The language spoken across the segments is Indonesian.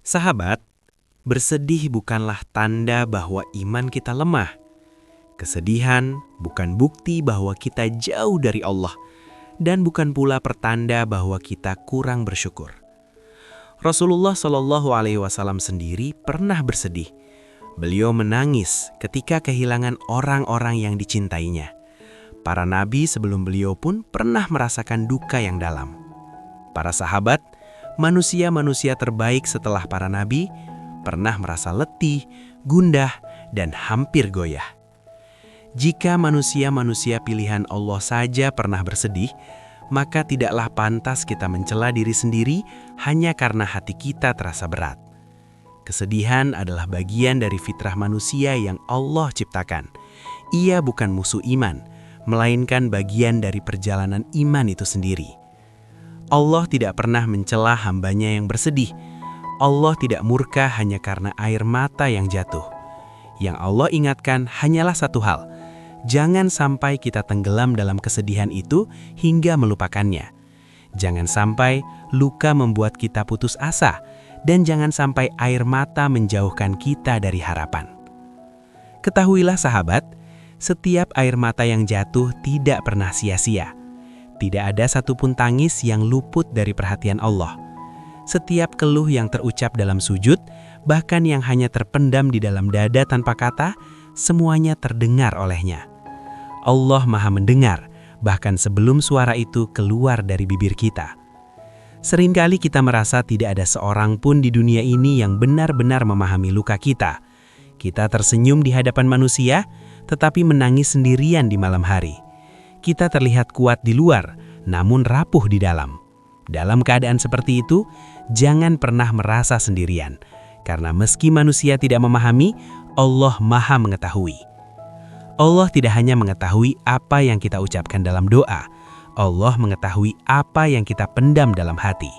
Sahabat, bersedih bukanlah tanda bahwa iman kita lemah. Kesedihan bukan bukti bahwa kita jauh dari Allah, dan bukan pula pertanda bahwa kita kurang bersyukur. Rasulullah SAW sendiri pernah bersedih. Beliau menangis ketika kehilangan orang-orang yang dicintainya. Para nabi sebelum beliau pun pernah merasakan duka yang dalam. Para sahabat, manusia-manusia terbaik setelah para nabi, pernah merasa letih, gundah, dan hampir goyah. Jika manusia-manusia pilihan Allah saja pernah bersedih, maka tidaklah pantas kita mencela diri sendiri hanya karena hati kita terasa berat. Kesedihan adalah bagian dari fitrah manusia yang Allah ciptakan. Ia bukan musuh iman, melainkan bagian dari perjalanan iman itu sendiri. Allah tidak pernah mencela hambanya yang bersedih. Allah tidak murka hanya karena air mata yang jatuh. Yang Allah ingatkan hanyalah satu hal: jangan sampai kita tenggelam dalam kesedihan itu hingga melupakannya. Jangan sampai luka membuat kita putus asa, dan jangan sampai air mata menjauhkan kita dari harapan. Ketahuilah sahabat, setiap air mata yang jatuh tidak pernah sia-sia. Tidak ada satupun tangis yang luput dari perhatian Allah. Setiap keluh yang terucap dalam sujud, bahkan yang hanya terpendam di dalam dada tanpa kata, semuanya terdengar olehnya. Allah Maha mendengar, bahkan sebelum suara itu keluar dari bibir kita. Seringkali kita merasa tidak ada seorang pun di dunia ini yang benar-benar memahami luka kita. Kita tersenyum di hadapan manusia, tetapi menangis sendirian di malam hari. Kita terlihat kuat di luar, namun rapuh di dalam. Dalam keadaan seperti itu, jangan pernah merasa sendirian, karena meski manusia tidak memahami, Allah Maha mengetahui. Allah tidak hanya mengetahui apa yang kita ucapkan dalam doa, Allah mengetahui apa yang kita pendam dalam hati.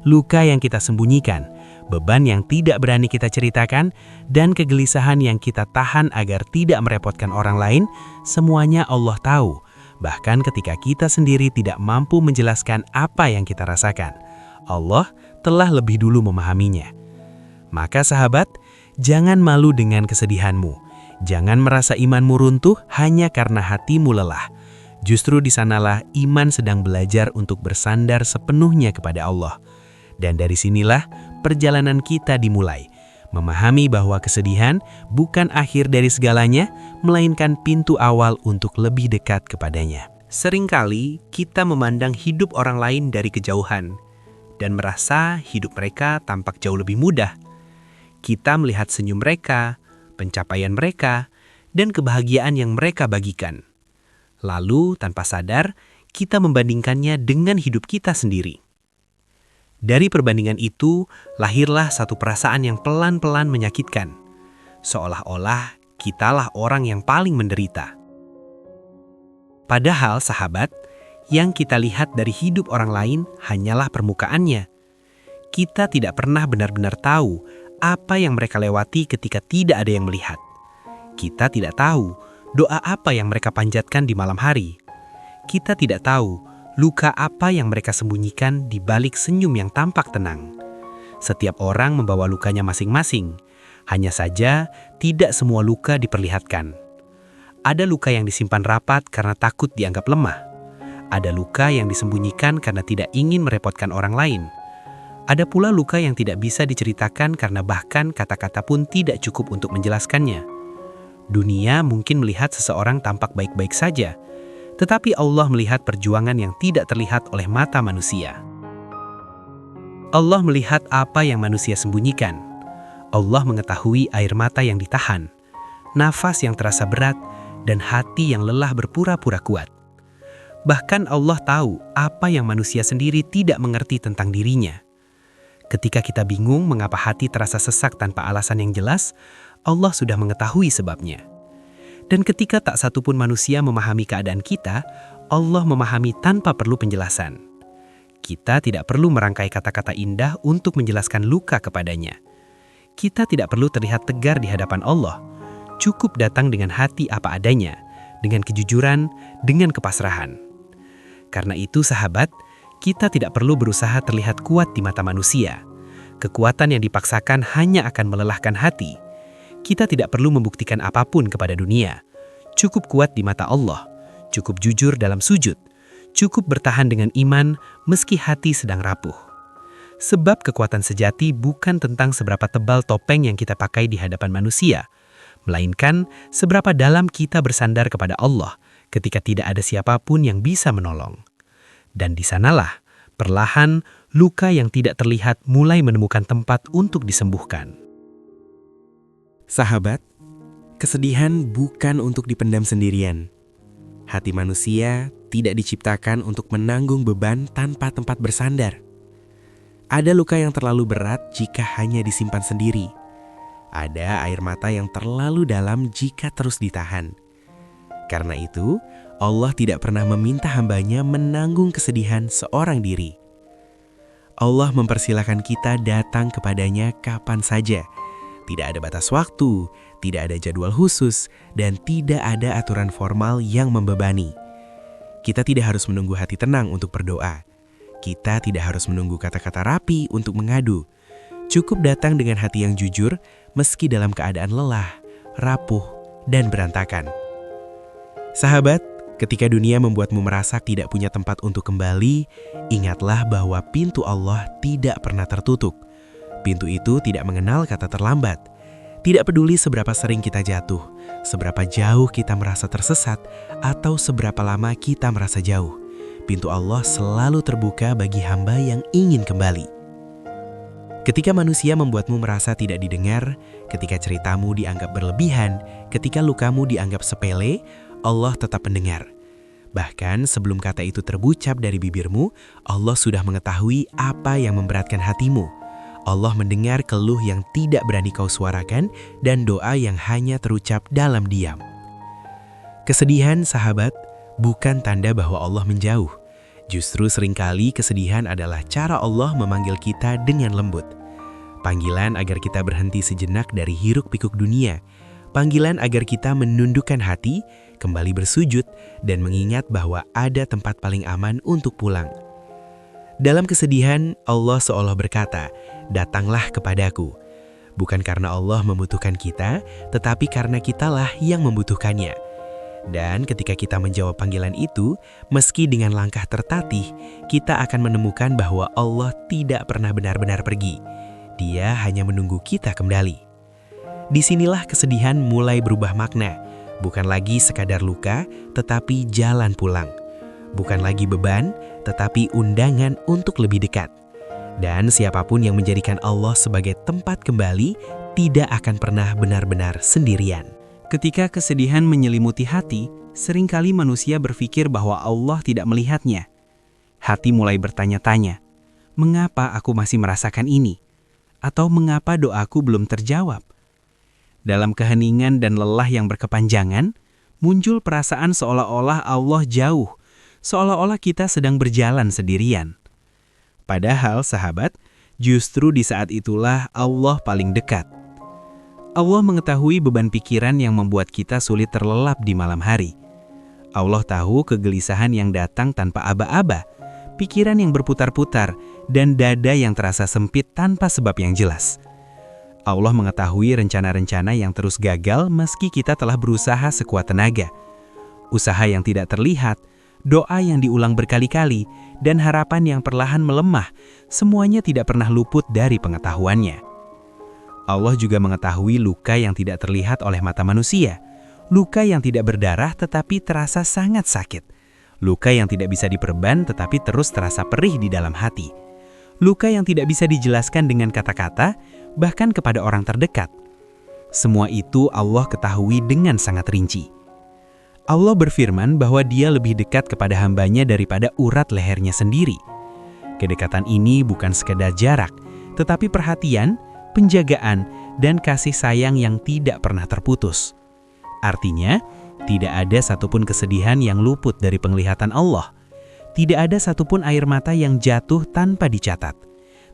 Luka yang kita sembunyikan, beban yang tidak berani kita ceritakan, dan kegelisahan yang kita tahan agar tidak merepotkan orang lain, semuanya Allah tahu. Bahkan ketika kita sendiri tidak mampu menjelaskan apa yang kita rasakan, Allah telah lebih dulu memahaminya. Maka sahabat, jangan malu dengan kesedihanmu. Jangan merasa imanmu runtuh hanya karena hatimu lelah. Justru di sanalah iman sedang belajar untuk bersandar sepenuhnya kepada Allah. Dan dari sinilah perjalanan kita dimulai. Memahami bahwa kesedihan bukan akhir dari segalanya, melainkan pintu awal untuk lebih dekat kepadanya. Seringkali kita memandang hidup orang lain dari kejauhan dan merasa hidup mereka tampak jauh lebih mudah. Kita melihat senyum mereka, pencapaian mereka, dan kebahagiaan yang mereka bagikan. Lalu, tanpa sadar, kita membandingkannya dengan hidup kita sendiri. Dari perbandingan itu, lahirlah satu perasaan yang pelan-pelan menyakitkan. Seolah-olah kitalah orang yang paling menderita. Padahal, sahabat, yang kita lihat dari hidup orang lain hanyalah permukaannya. Kita tidak pernah benar-benar tahu apa yang mereka lewati ketika tidak ada yang melihat. Kita tidak tahu doa apa yang mereka panjatkan di malam hari. Kita tidak tahu luka apa yang mereka sembunyikan di balik senyum yang tampak tenang. Setiap orang membawa lukanya masing-masing. Hanya saja, tidak semua luka diperlihatkan. Ada luka yang disimpan rapat karena takut dianggap lemah. Ada luka yang disembunyikan karena tidak ingin merepotkan orang lain. Ada pula luka yang tidak bisa diceritakan karena bahkan kata-kata pun tidak cukup untuk menjelaskannya. Dunia mungkin melihat seseorang tampak baik-baik saja, tetapi Allah melihat perjuangan yang tidak terlihat oleh mata manusia. Allah melihat apa yang manusia sembunyikan. Allah mengetahui air mata yang ditahan, nafas yang terasa berat, dan hati yang lelah berpura-pura kuat. Bahkan Allah tahu apa yang manusia sendiri tidak mengerti tentang dirinya. Ketika kita bingung mengapa hati terasa sesak tanpa alasan yang jelas, Allah sudah mengetahui sebabnya. Dan ketika tak satu pun manusia memahami keadaan kita, Allah memahami tanpa perlu penjelasan. Kita tidak perlu merangkai kata-kata indah untuk menjelaskan luka kepadanya. Kita tidak perlu terlihat tegar di hadapan Allah. Cukup datang dengan hati apa adanya, dengan kejujuran, dengan kepasrahan. Karena itu sahabat, kita tidak perlu berusaha terlihat kuat di mata manusia. Kekuatan yang dipaksakan hanya akan melelahkan hati. Kita tidak perlu membuktikan apapun kepada dunia. Cukup kuat di mata Allah, cukup jujur dalam sujud, cukup bertahan dengan iman meski hati sedang rapuh. Sebab kekuatan sejati bukan tentang seberapa tebal topeng yang kita pakai di hadapan manusia, melainkan seberapa dalam kita bersandar kepada Allah ketika tidak ada siapapun yang bisa menolong. Dan di sanalah, perlahan, luka yang tidak terlihat mulai menemukan tempat untuk disembuhkan. Sahabat, kesedihan bukan untuk dipendam sendirian. Hati manusia tidak diciptakan untuk menanggung beban tanpa tempat bersandar. Ada luka yang terlalu berat jika hanya disimpan sendiri. Ada air mata yang terlalu dalam jika terus ditahan. Karena itu, Allah tidak pernah meminta hambanya menanggung kesedihan seorang diri. Allah mempersilahkan kita datang kepadanya kapan saja. Tidak ada batas waktu, tidak ada jadwal khusus, dan tidak ada aturan formal yang membebani. Kita tidak harus menunggu hati tenang untuk berdoa. Kita tidak harus menunggu kata-kata rapi untuk mengadu. Cukup datang dengan hati yang jujur, meski dalam keadaan lelah, rapuh, dan berantakan. Sahabat, ketika dunia membuatmu merasa tidak punya tempat untuk kembali, ingatlah bahwa pintu Allah tidak pernah tertutup. Pintu itu tidak mengenal kata terlambat. Tidak peduli seberapa sering kita jatuh, seberapa jauh kita merasa tersesat, atau seberapa lama kita merasa jauh. Pintu Allah selalu terbuka bagi hamba yang ingin kembali. Ketika manusia membuatmu merasa tidak didengar, ketika ceritamu dianggap berlebihan, ketika lukamu dianggap sepele, Allah tetap mendengar. Bahkan sebelum kata itu terucap dari bibirmu, Allah sudah mengetahui apa yang memberatkan hatimu. Allah mendengar keluh yang tidak berani kau suarakan dan doa yang hanya terucap dalam diam. Kesedihan, sahabat, bukan tanda bahwa Allah menjauh. Justru seringkali kesedihan adalah cara Allah memanggil kita dengan lembut. Panggilan agar kita berhenti sejenak dari hiruk-pikuk dunia. Panggilan agar kita menundukkan hati, kembali bersujud, dan mengingat bahwa ada tempat paling aman untuk pulang. Dalam kesedihan, Allah seolah berkata, "Datanglah kepadaku." Bukan karena Allah membutuhkan kita, tetapi karena kitalah yang membutuhkannya. Dan ketika kita menjawab panggilan itu, meski dengan langkah tertatih, kita akan menemukan bahwa Allah tidak pernah benar-benar pergi. Dia hanya menunggu kita kembali. Disinilah kesedihan mulai berubah makna. Bukan lagi sekadar luka, tetapi jalan pulang. Bukan lagi beban, tetapi undangan untuk lebih dekat. Dan siapapun yang menjadikan Allah sebagai tempat kembali, tidak akan pernah benar-benar sendirian. Ketika kesedihan menyelimuti hati, seringkali manusia berpikir bahwa Allah tidak melihatnya. Hati mulai bertanya-tanya, mengapa aku masih merasakan ini? Atau mengapa doaku belum terjawab? Dalam keheningan dan lelah yang berkepanjangan, muncul perasaan seolah-olah Allah jauh, seolah-olah kita sedang berjalan sendirian. Padahal, sahabat, justru di saat itulah Allah paling dekat. Allah mengetahui beban pikiran yang membuat kita sulit terlelap di malam hari. Allah tahu kegelisahan yang datang tanpa aba-aba, pikiran yang berputar-putar, dan dada yang terasa sempit tanpa sebab yang jelas. Allah mengetahui rencana-rencana yang terus gagal meski kita telah berusaha sekuat tenaga. Usaha yang tidak terlihat, doa yang diulang berkali-kali, dan harapan yang perlahan melemah, semuanya tidak pernah luput dari pengetahuannya. Allah juga mengetahui luka yang tidak terlihat oleh mata manusia, luka yang tidak berdarah tetapi terasa sangat sakit, luka yang tidak bisa diperban tetapi terus terasa perih di dalam hati, luka yang tidak bisa dijelaskan dengan kata-kata, bahkan kepada orang terdekat. Semua itu Allah ketahui dengan sangat rinci. Allah berfirman bahwa Dia lebih dekat kepada hambanya daripada urat lehernya sendiri. Kedekatan ini bukan sekadar jarak, tetapi perhatian, penjagaan, dan kasih sayang yang tidak pernah terputus. Artinya, tidak ada satupun kesedihan yang luput dari penglihatan Allah. Tidak ada satupun air mata yang jatuh tanpa dicatat.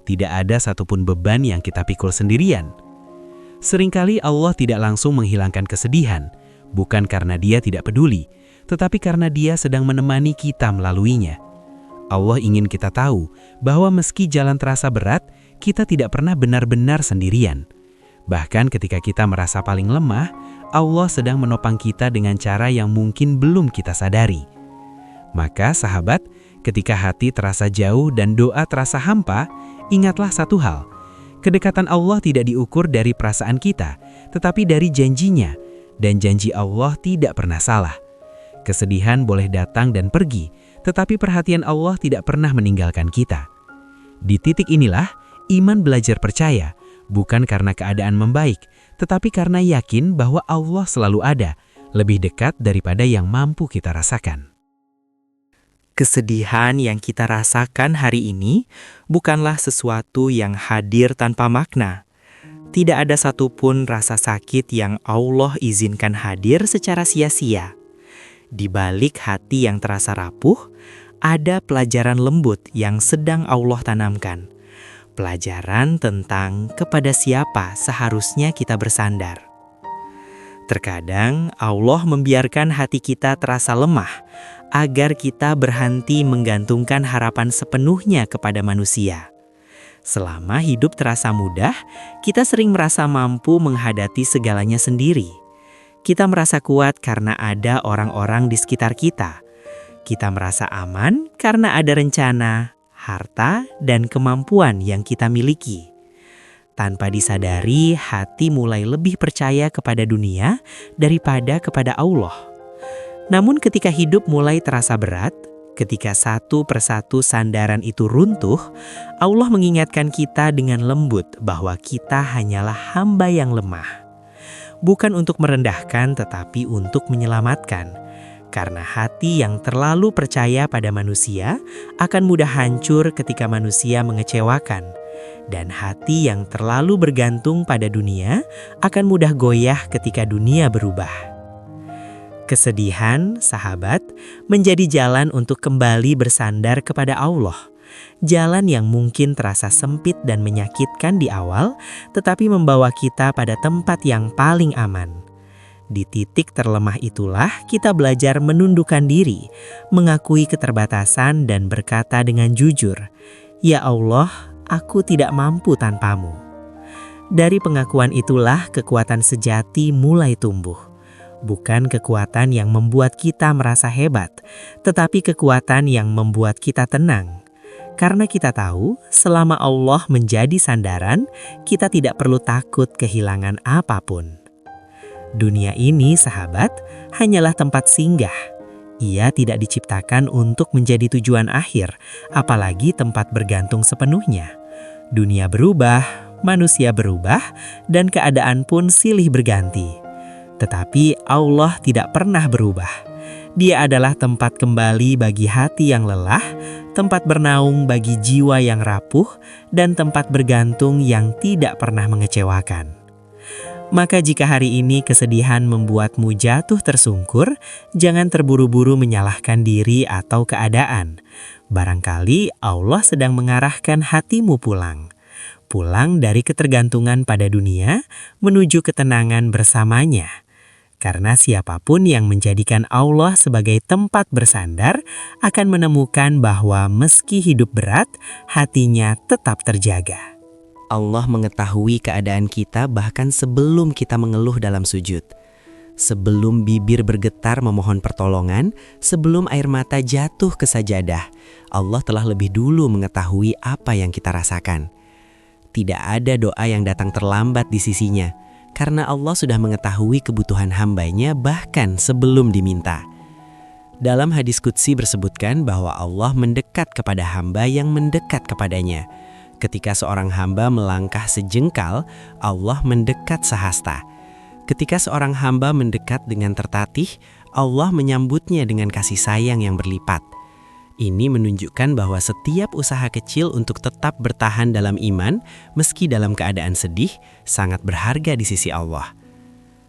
Tidak ada satupun beban yang kita pikul sendirian. Seringkali Allah tidak langsung menghilangkan kesedihan, bukan karena Dia tidak peduli, tetapi karena Dia sedang menemani kita melaluinya. Allah ingin kita tahu bahwa meski jalan terasa berat, kita tidak pernah benar-benar sendirian. Bahkan ketika kita merasa paling lemah, Allah sedang menopang kita dengan cara yang mungkin belum kita sadari. Maka sahabat, ketika hati terasa jauh dan doa terasa hampa, ingatlah satu hal. Kedekatan Allah tidak diukur dari perasaan kita, tetapi dari janjinya. Dan janji Allah tidak pernah salah. Kesedihan boleh datang dan pergi, tetapi perhatian Allah tidak pernah meninggalkan kita. Di titik inilah, iman belajar percaya, bukan karena keadaan membaik, tetapi karena yakin bahwa Allah selalu ada, lebih dekat daripada yang mampu kita rasakan. Kesedihan yang kita rasakan hari ini bukanlah sesuatu yang hadir tanpa makna. Tidak ada satupun rasa sakit yang Allah izinkan hadir secara sia-sia. Di balik hati yang terasa rapuh, ada pelajaran lembut yang sedang Allah tanamkan. Pelajaran tentang kepada siapa seharusnya kita bersandar. Terkadang Allah membiarkan hati kita terasa lemah agar kita berhenti menggantungkan harapan sepenuhnya kepada manusia. Selama hidup terasa mudah, kita sering merasa mampu menghadapi segalanya sendiri. Kita merasa kuat karena ada orang-orang di sekitar kita. Kita merasa aman karena ada rencana, harta, dan kemampuan yang kita miliki. Tanpa disadari, hati mulai lebih percaya kepada dunia daripada kepada Allah. Namun ketika hidup mulai terasa berat, ketika satu persatu sandaran itu runtuh, Allah mengingatkan kita dengan lembut bahwa kita hanyalah hamba yang lemah. Bukan untuk merendahkan, tetapi untuk menyelamatkan. Karena hati yang terlalu percaya pada manusia akan mudah hancur ketika manusia mengecewakan. Dan hati yang terlalu bergantung pada dunia akan mudah goyah ketika dunia berubah. Kesedihan, sahabat, menjadi jalan untuk kembali bersandar kepada Allah. Jalan yang mungkin terasa sempit dan menyakitkan di awal, tetapi membawa kita pada tempat yang paling aman. Di titik terlemah itulah kita belajar menundukkan diri, mengakui keterbatasan dan berkata dengan jujur, "Ya Allah, aku tidak mampu tanpamu." Dari pengakuan itulah kekuatan sejati mulai tumbuh. Bukan kekuatan yang membuat kita merasa hebat, tetapi kekuatan yang membuat kita tenang. Karena kita tahu, selama Allah menjadi sandaran, kita tidak perlu takut kehilangan apapun. Dunia ini, sahabat, hanyalah tempat singgah. Ia tidak diciptakan untuk menjadi tujuan akhir, apalagi tempat bergantung sepenuhnya. Dunia berubah, manusia berubah, dan keadaan pun silih berganti. Tetapi Allah tidak pernah berubah. Dia adalah tempat kembali bagi hati yang lelah, tempat bernaung bagi jiwa yang rapuh, dan tempat bergantung yang tidak pernah mengecewakan. Maka jika hari ini kesedihan membuatmu jatuh tersungkur, jangan terburu-buru menyalahkan diri atau keadaan. Barangkali Allah sedang mengarahkan hatimu pulang. Pulang dari ketergantungan pada dunia menuju ketenangan bersamanya. Karena siapapun yang menjadikan Allah sebagai tempat bersandar akan menemukan bahwa meski hidup berat, hatinya tetap terjaga. Allah mengetahui keadaan kita bahkan sebelum kita mengeluh dalam sujud. Sebelum bibir bergetar memohon pertolongan, sebelum air mata jatuh ke sajadah, Allah telah lebih dulu mengetahui apa yang kita rasakan. Tidak ada doa yang datang terlambat di sisinya, karena Allah sudah mengetahui kebutuhan hambanya bahkan sebelum diminta. Dalam hadis qudsi bersebutkan bahwa Allah mendekat kepada hamba yang mendekat kepadanya. Ketika seorang hamba melangkah sejengkal, Allah mendekat sehasta. Ketika seorang hamba mendekat dengan tertatih, Allah menyambutnya dengan kasih sayang yang berlipat. Ini menunjukkan bahwa setiap usaha kecil untuk tetap bertahan dalam iman, meski dalam keadaan sedih, sangat berharga di sisi Allah.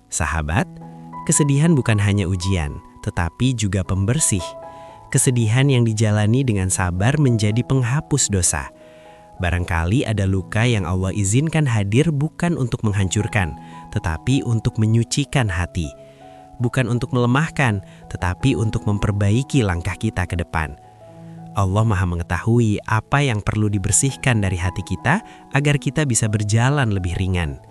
Sahabat, kesedihan bukan hanya ujian, tetapi juga pembersih. Kesedihan yang dijalani dengan sabar menjadi penghapus dosa. Barangkali ada luka yang Allah izinkan hadir bukan untuk menghancurkan, tetapi untuk menyucikan hati. Bukan untuk melemahkan, tetapi untuk memperbaiki langkah kita ke depan. Allah Maha mengetahui apa yang perlu dibersihkan dari hati kita agar kita bisa berjalan lebih ringan.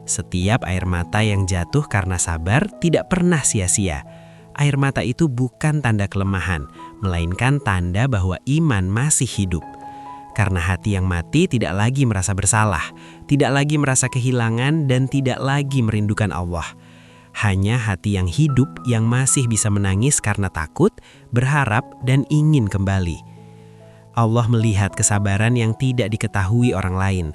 Setiap air mata yang jatuh karena sabar tidak pernah sia-sia. Air mata itu bukan tanda kelemahan, melainkan tanda bahwa iman masih hidup. Karena hati yang mati tidak lagi merasa bersalah, tidak lagi merasa kehilangan, dan tidak lagi merindukan Allah. Hanya hati yang hidup yang masih bisa menangis karena takut, berharap, dan ingin kembali. Allah melihat kesabaran yang tidak diketahui orang lain.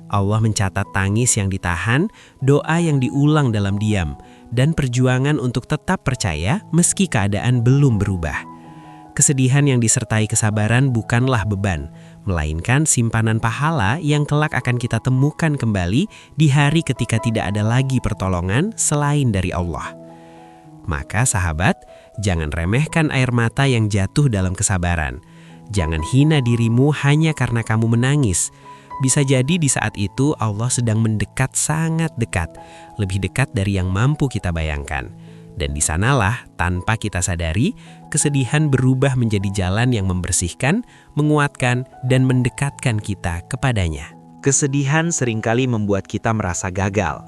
Allah mencatat tangis yang ditahan, doa yang diulang dalam diam, dan perjuangan untuk tetap percaya meski keadaan belum berubah. Kesedihan yang disertai kesabaran bukanlah beban, melainkan simpanan pahala yang kelak akan kita temukan kembali di hari ketika tidak ada lagi pertolongan selain dari Allah. Maka sahabat, jangan remehkan air mata yang jatuh dalam kesabaran. Jangan hina dirimu hanya karena kamu menangis. Bisa jadi di saat itu Allah sedang mendekat sangat dekat, lebih dekat dari yang mampu kita bayangkan. Dan di sanalah, tanpa kita sadari, kesedihan berubah menjadi jalan yang membersihkan, menguatkan, dan mendekatkan kita kepadanya. Kesedihan seringkali membuat kita merasa gagal.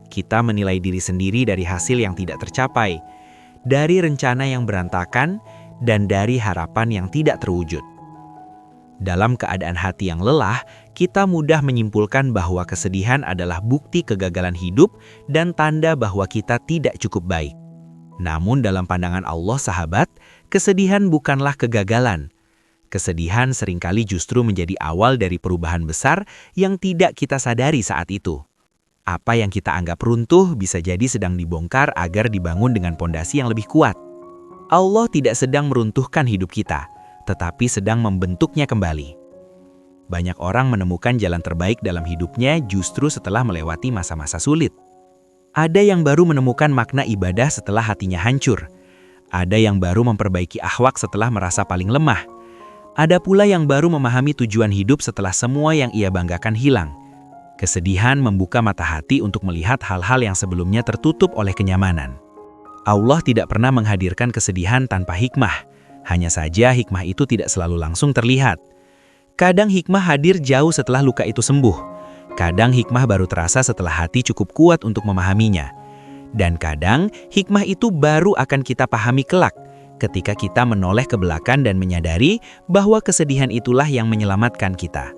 Kita menilai diri sendiri dari hasil yang tidak tercapai, dari rencana yang berantakan, dan dari harapan yang tidak terwujud. Dalam keadaan hati yang lelah, kita mudah menyimpulkan bahwa kesedihan adalah bukti kegagalan hidup dan tanda bahwa kita tidak cukup baik. Namun dalam pandangan Allah, sahabat, kesedihan bukanlah kegagalan. Kesedihan seringkali justru menjadi awal dari perubahan besar yang tidak kita sadari saat itu. Apa yang kita anggap runtuh bisa jadi sedang dibongkar agar dibangun dengan pondasi yang lebih kuat. Allah tidak sedang meruntuhkan hidup kita, tetapi sedang membentuknya kembali. Banyak orang menemukan jalan terbaik dalam hidupnya justru setelah melewati masa-masa sulit. Ada yang baru menemukan makna ibadah setelah hatinya hancur. Ada yang baru memperbaiki akhlak setelah merasa paling lemah. Ada pula yang baru memahami tujuan hidup setelah semua yang ia banggakan hilang. Kesedihan membuka mata hati untuk melihat hal-hal yang sebelumnya tertutup oleh kenyamanan. Allah tidak pernah menghadirkan kesedihan tanpa hikmah. Hanya saja hikmah itu tidak selalu langsung terlihat. Kadang hikmah hadir jauh setelah luka itu sembuh. Kadang hikmah baru terasa setelah hati cukup kuat untuk memahaminya. Dan kadang hikmah itu baru akan kita pahami kelak, ketika kita menoleh ke belakang dan menyadari bahwa kesedihan itulah yang menyelamatkan kita.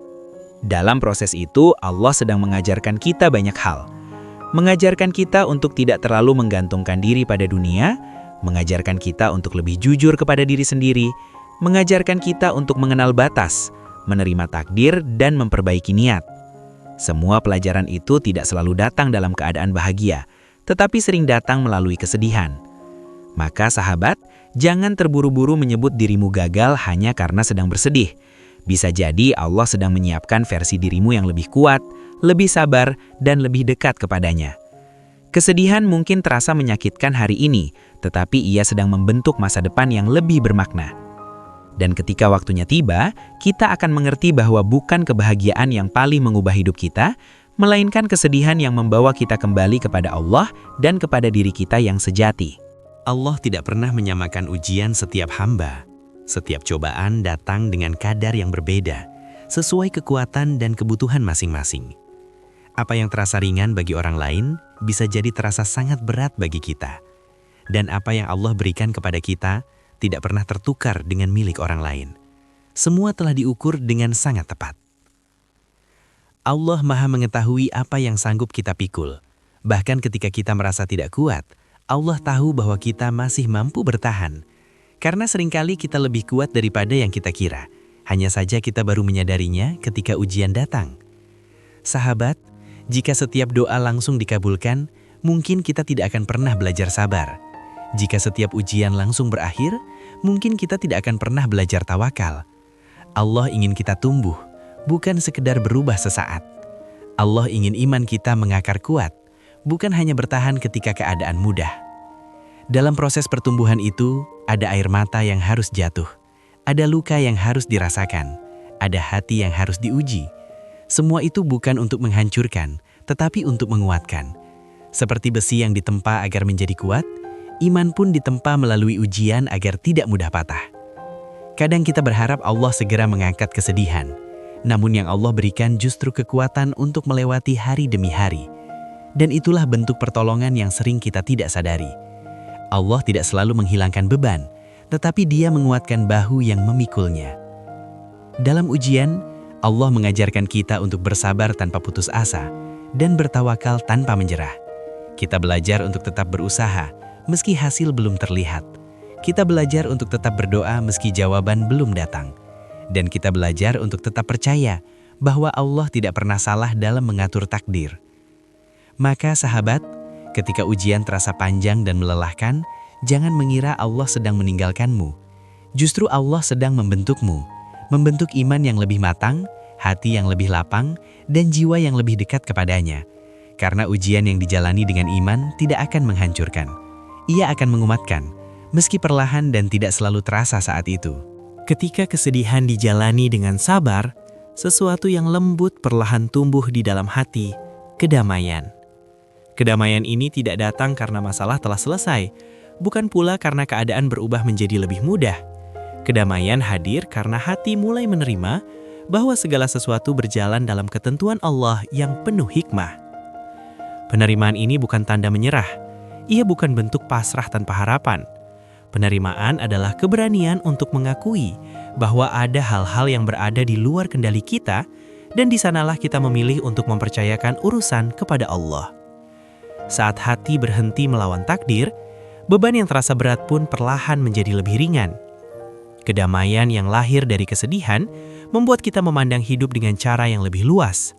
Dalam proses itu, Allah sedang mengajarkan kita banyak hal. Mengajarkan kita untuk tidak terlalu menggantungkan diri pada dunia, mengajarkan kita untuk lebih jujur kepada diri sendiri, mengajarkan kita untuk mengenal batas, menerima takdir, dan memperbaiki niat. Semua pelajaran itu tidak selalu datang dalam keadaan bahagia, tetapi sering datang melalui kesedihan. Maka sahabat, jangan terburu-buru menyebut dirimu gagal hanya karena sedang bersedih. Bisa jadi Allah sedang menyiapkan versi dirimu yang lebih kuat, lebih sabar, dan lebih dekat kepadanya. Kesedihan mungkin terasa menyakitkan hari ini, tetapi ia sedang membentuk masa depan yang lebih bermakna. Dan ketika waktunya tiba, kita akan mengerti bahwa bukan kebahagiaan yang paling mengubah hidup kita, melainkan kesedihan yang membawa kita kembali kepada Allah dan kepada diri kita yang sejati. Allah tidak pernah menyamakan ujian setiap hamba. Setiap cobaan datang dengan kadar yang berbeda, sesuai kekuatan dan kebutuhan masing-masing. Apa yang terasa ringan bagi orang lain, bisa jadi terasa sangat berat bagi kita. Dan apa yang Allah berikan kepada kita, tidak pernah tertukar dengan milik orang lain. Semua telah diukur dengan sangat tepat. Allah Maha mengetahui apa yang sanggup kita pikul. Bahkan ketika kita merasa tidak kuat, Allah tahu bahwa kita masih mampu bertahan. Karena seringkali kita lebih kuat daripada yang kita kira. Hanya saja kita baru menyadarinya ketika ujian datang. Sahabat, jika setiap doa langsung dikabulkan, mungkin kita tidak akan pernah belajar sabar. Jika setiap ujian langsung berakhir, mungkin kita tidak akan pernah belajar tawakal. Allah ingin kita tumbuh, bukan sekedar berubah sesaat. Allah ingin iman kita mengakar kuat, bukan hanya bertahan ketika keadaan mudah. Dalam proses pertumbuhan itu, ada air mata yang harus jatuh, ada luka yang harus dirasakan, ada hati yang harus diuji. Semua itu bukan untuk menghancurkan, tetapi untuk menguatkan. Seperti besi yang ditempa agar menjadi kuat, iman pun ditempa melalui ujian agar tidak mudah patah. Kadang kita berharap Allah segera mengangkat kesedihan, namun yang Allah berikan justru kekuatan untuk melewati hari demi hari. Dan itulah bentuk pertolongan yang sering kita tidak sadari. Allah tidak selalu menghilangkan beban, tetapi Dia menguatkan bahu yang memikulnya. Dalam ujian, Allah mengajarkan kita untuk bersabar tanpa putus asa dan bertawakal tanpa menyerah. Kita belajar untuk tetap berusaha meski hasil belum terlihat. Kita belajar untuk tetap berdoa meski jawaban belum datang. Dan kita belajar untuk tetap percaya bahwa Allah tidak pernah salah dalam mengatur takdir. Maka sahabat, ketika ujian terasa panjang dan melelahkan, jangan mengira Allah sedang meninggalkanmu. Justru Allah sedang membentukmu, membentuk iman yang lebih matang, hati yang lebih lapang, dan jiwa yang lebih dekat kepadanya. Karena ujian yang dijalani dengan iman tidak akan menghancurkan. Ia akan menguatkan, meski perlahan dan tidak selalu terasa saat itu. Ketika kesedihan dijalani dengan sabar, sesuatu yang lembut perlahan tumbuh di dalam hati, kedamaian. Kedamaian ini tidak datang karena masalah telah selesai, bukan pula karena keadaan berubah menjadi lebih mudah. Kedamaian hadir karena hati mulai menerima bahwa segala sesuatu berjalan dalam ketentuan Allah yang penuh hikmah. Penerimaan ini bukan tanda menyerah, ia bukan bentuk pasrah tanpa harapan. Penerimaan adalah keberanian untuk mengakui bahwa ada hal-hal yang berada di luar kendali kita, dan di sanalah kita memilih untuk mempercayakan urusan kepada Allah. Saat hati berhenti melawan takdir, beban yang terasa berat pun perlahan menjadi lebih ringan. Kedamaian yang lahir dari kesedihan membuat kita memandang hidup dengan cara yang lebih luas.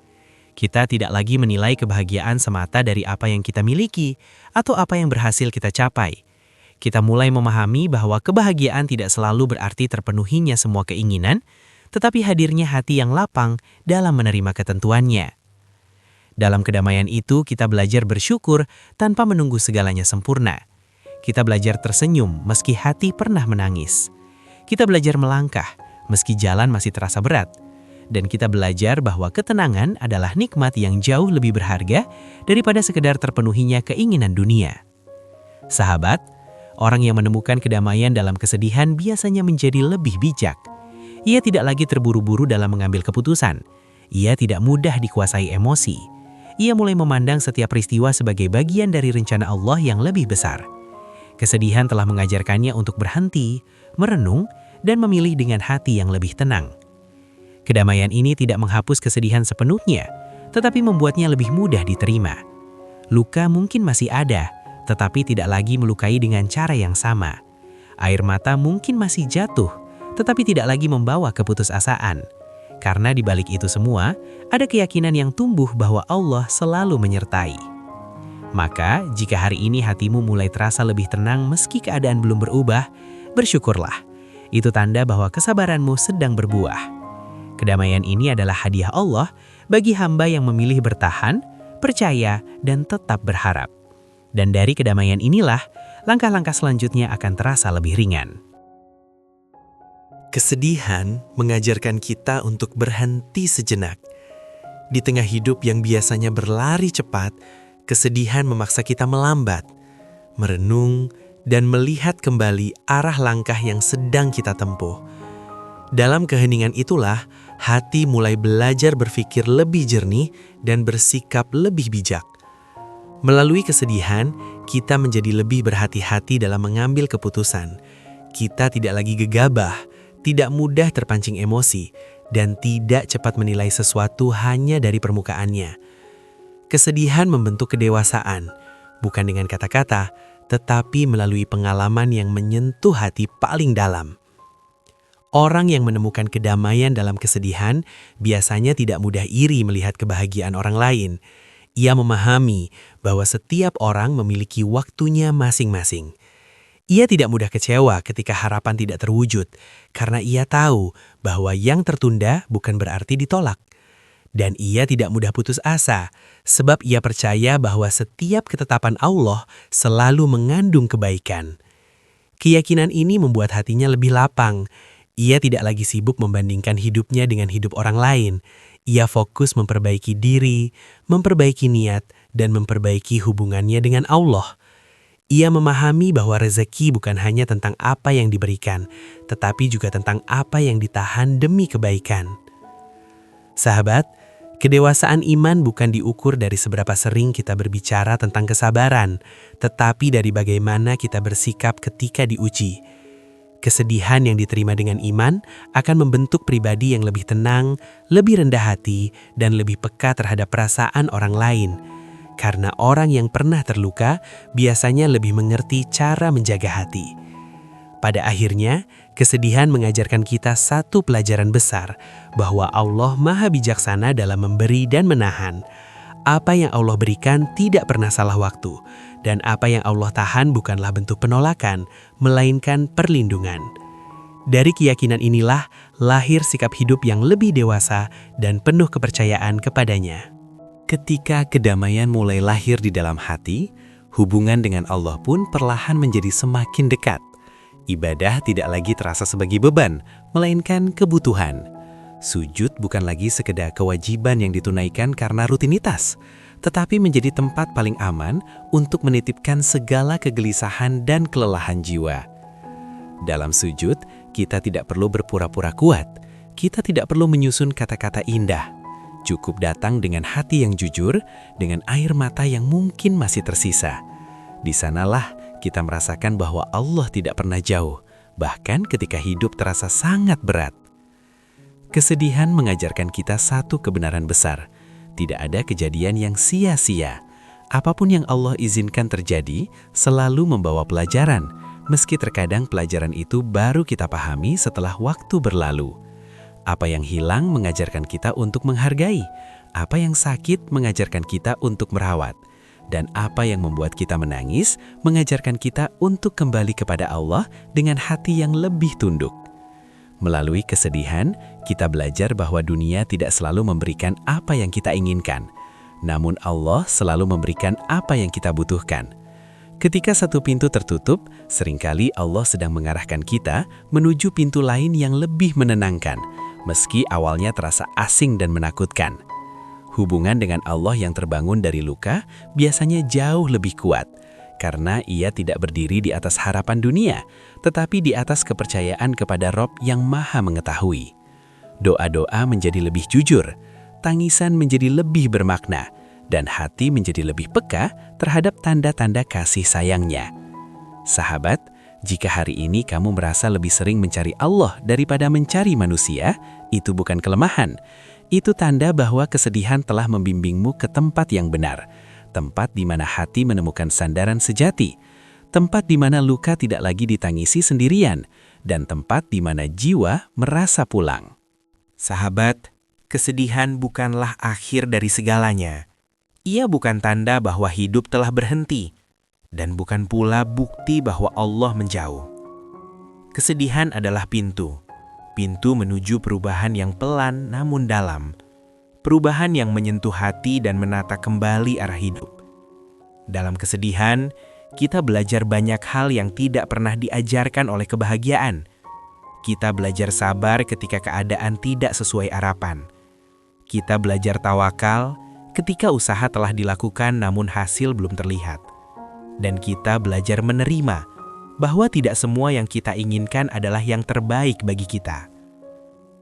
Kita tidak lagi menilai kebahagiaan semata dari apa yang kita miliki atau apa yang berhasil kita capai. Kita mulai memahami bahwa kebahagiaan tidak selalu berarti terpenuhinya semua keinginan, tetapi hadirnya hati yang lapang dalam menerima ketentuannya. Dalam kedamaian itu, kita belajar bersyukur tanpa menunggu segalanya sempurna. Kita belajar tersenyum meski hati pernah menangis. Kita belajar melangkah meski jalan masih terasa berat. Dan kita belajar bahwa ketenangan adalah nikmat yang jauh lebih berharga daripada sekedar terpenuhinya keinginan dunia. Sahabat, orang yang menemukan kedamaian dalam kesedihan biasanya menjadi lebih bijak. Ia tidak lagi terburu-buru dalam mengambil keputusan. Ia tidak mudah dikuasai emosi. Ia mulai memandang setiap peristiwa sebagai bagian dari rencana Allah yang lebih besar. Kesedihan telah mengajarkannya untuk berhenti, merenung, dan memilih dengan hati yang lebih tenang. Kedamaian ini tidak menghapus kesedihan sepenuhnya, tetapi membuatnya lebih mudah diterima. Luka mungkin masih ada, tetapi tidak lagi melukai dengan cara yang sama. Air mata mungkin masih jatuh, tetapi tidak lagi membawa keputusasaan. Karena di balik itu semua, ada keyakinan yang tumbuh bahwa Allah selalu menyertai. Maka, jika hari ini hatimu mulai terasa lebih tenang meski keadaan belum berubah, bersyukurlah. Itu tanda bahwa kesabaranmu sedang berbuah. Kedamaian ini adalah hadiah Allah bagi hamba yang memilih bertahan, percaya, dan tetap berharap. Dan dari kedamaian inilah, langkah-langkah selanjutnya akan terasa lebih ringan. Kesedihan mengajarkan kita untuk berhenti sejenak. Di tengah hidup yang biasanya berlari cepat, kesedihan memaksa kita melambat, merenung, dan melihat kembali arah langkah yang sedang kita tempuh. Dalam keheningan itulah, hati mulai belajar berpikir lebih jernih dan bersikap lebih bijak. Melalui kesedihan, kita menjadi lebih berhati-hati dalam mengambil keputusan. Kita tidak lagi gegabah, tidak mudah terpancing emosi, dan tidak cepat menilai sesuatu hanya dari permukaannya. Kesedihan membentuk kedewasaan, bukan dengan kata-kata, tetapi melalui pengalaman yang menyentuh hati paling dalam. Orang yang menemukan kedamaian dalam kesedihan biasanya tidak mudah iri melihat kebahagiaan orang lain. Ia memahami bahwa setiap orang memiliki waktunya masing-masing. Ia tidak mudah kecewa ketika harapan tidak terwujud, karena ia tahu bahwa yang tertunda bukan berarti ditolak. Dan ia tidak mudah putus asa, sebab ia percaya bahwa setiap ketetapan Allah selalu mengandung kebaikan. Keyakinan ini membuat hatinya lebih lapang. Ia tidak lagi sibuk membandingkan hidupnya dengan hidup orang lain. Ia fokus memperbaiki diri, memperbaiki niat, dan memperbaiki hubungannya dengan Allah. Ia memahami bahwa rezeki bukan hanya tentang apa yang diberikan, tetapi juga tentang apa yang ditahan demi kebaikan. Sahabat, kedewasaan iman bukan diukur dari seberapa sering kita berbicara tentang kesabaran, tetapi dari bagaimana kita bersikap ketika diuji. Kesedihan yang diterima dengan iman akan membentuk pribadi yang lebih tenang, lebih rendah hati, dan lebih peka terhadap perasaan orang lain. Karena orang yang pernah terluka biasanya lebih mengerti cara menjaga hati. Pada akhirnya, kesedihan mengajarkan kita satu pelajaran besar, bahwa Allah Maha Bijaksana dalam memberi dan menahan. Apa yang Allah berikan tidak pernah salah waktu, dan apa yang Allah tahan bukanlah bentuk penolakan, melainkan perlindungan. Dari keyakinan inilah lahir sikap hidup yang lebih dewasa dan penuh kepercayaan kepadanya. Ketika kedamaian mulai lahir di dalam hati, hubungan dengan Allah pun perlahan menjadi semakin dekat. Ibadah tidak lagi terasa sebagai beban, melainkan kebutuhan. Sujud bukan lagi sekedar kewajiban yang ditunaikan karena rutinitas, tetapi menjadi tempat paling aman untuk menitipkan segala kegelisahan dan kelelahan jiwa. Dalam sujud, kita tidak perlu berpura-pura kuat, kita tidak perlu menyusun kata-kata indah. Cukup datang dengan hati yang jujur, dengan air mata yang mungkin masih tersisa. Di sanalah kita merasakan bahwa Allah tidak pernah jauh, bahkan ketika hidup terasa sangat berat. Kesedihan mengajarkan kita satu kebenaran besar. Tidak ada kejadian yang sia-sia. Apapun yang Allah izinkan terjadi selalu membawa pelajaran, meski terkadang pelajaran itu baru kita pahami setelah waktu berlalu. Apa yang hilang mengajarkan kita untuk menghargai, apa yang sakit mengajarkan kita untuk merawat, dan apa yang membuat kita menangis mengajarkan kita untuk kembali kepada Allah dengan hati yang lebih tunduk. Melalui kesedihan, kita belajar bahwa dunia tidak selalu memberikan apa yang kita inginkan, namun Allah selalu memberikan apa yang kita butuhkan. Ketika satu pintu tertutup, seringkali Allah sedang mengarahkan kita menuju pintu lain yang lebih menenangkan, meski awalnya terasa asing dan menakutkan. Hubungan dengan Allah yang terbangun dari luka biasanya jauh lebih kuat, karena ia tidak berdiri di atas harapan dunia, tetapi di atas kepercayaan kepada Rob yang Maha Mengetahui. Doa-doa menjadi lebih jujur, tangisan menjadi lebih bermakna, dan hati menjadi lebih peka terhadap tanda-tanda kasih sayangnya. Sahabat, jika hari ini kamu merasa lebih sering mencari Allah daripada mencari manusia, itu bukan kelemahan. Itu tanda bahwa kesedihan telah membimbingmu ke tempat yang benar, tempat di mana hati menemukan sandaran sejati, tempat di mana luka tidak lagi ditangisi sendirian, dan tempat di mana jiwa merasa pulang. Sahabat, kesedihan bukanlah akhir dari segalanya. Ia bukan tanda bahwa hidup telah berhenti, dan bukan pula bukti bahwa Allah menjauh. Kesedihan adalah pintu menuju perubahan yang pelan namun dalam, perubahan yang menyentuh hati dan menata kembali arah hidup. Dalam kesedihan, kita belajar banyak hal yang tidak pernah diajarkan oleh kebahagiaan. Kita belajar sabar ketika keadaan tidak sesuai harapan. Kita belajar tawakal ketika usaha telah dilakukan namun hasil belum terlihat. Dan kita belajar menerima bahwa tidak semua yang kita inginkan adalah yang terbaik bagi kita.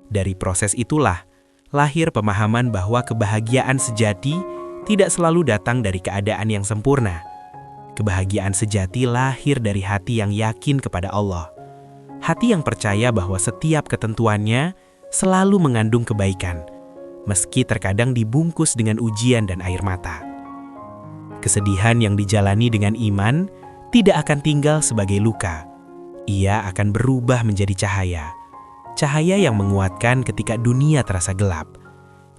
Dari proses itulah lahir pemahaman bahwa kebahagiaan sejati tidak selalu datang dari keadaan yang sempurna. Kebahagiaan sejati lahir dari hati yang yakin kepada Allah. Hati yang percaya bahwa setiap ketentuannya selalu mengandung kebaikan, meski terkadang dibungkus dengan ujian dan air mata. Kesedihan yang dijalani dengan iman tidak akan tinggal sebagai luka. Ia akan berubah menjadi cahaya. Cahaya yang menguatkan ketika dunia terasa gelap.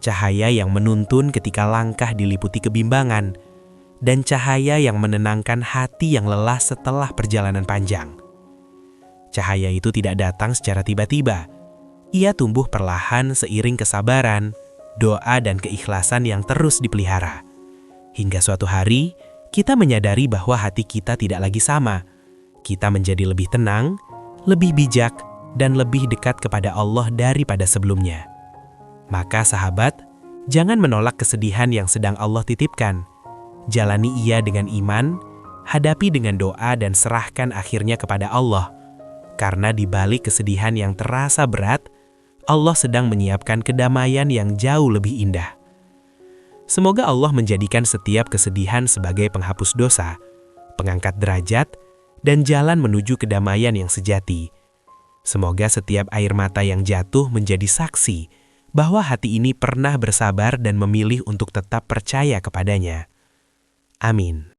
Cahaya yang menuntun ketika langkah diliputi kebimbangan. Dan cahaya yang menenangkan hati yang lelah setelah perjalanan panjang. Cahaya itu tidak datang secara tiba-tiba. Ia tumbuh perlahan seiring kesabaran, doa dan keikhlasan yang terus dipelihara. Hingga suatu hari, kita menyadari bahwa hati kita tidak lagi sama. Kita menjadi lebih tenang, lebih bijak, dan lebih dekat kepada Allah daripada sebelumnya. Maka sahabat, jangan menolak kesedihan yang sedang Allah titipkan. Jalani ia dengan iman, hadapi dengan doa dan serahkan akhirnya kepada Allah. Karena di balik kesedihan yang terasa berat, Allah sedang menyiapkan kedamaian yang jauh lebih indah. Semoga Allah menjadikan setiap kesedihan sebagai penghapus dosa, pengangkat derajat, dan jalan menuju kedamaian yang sejati. Semoga setiap air mata yang jatuh menjadi saksi bahwa hati ini pernah bersabar dan memilih untuk tetap percaya kepadanya. Amin.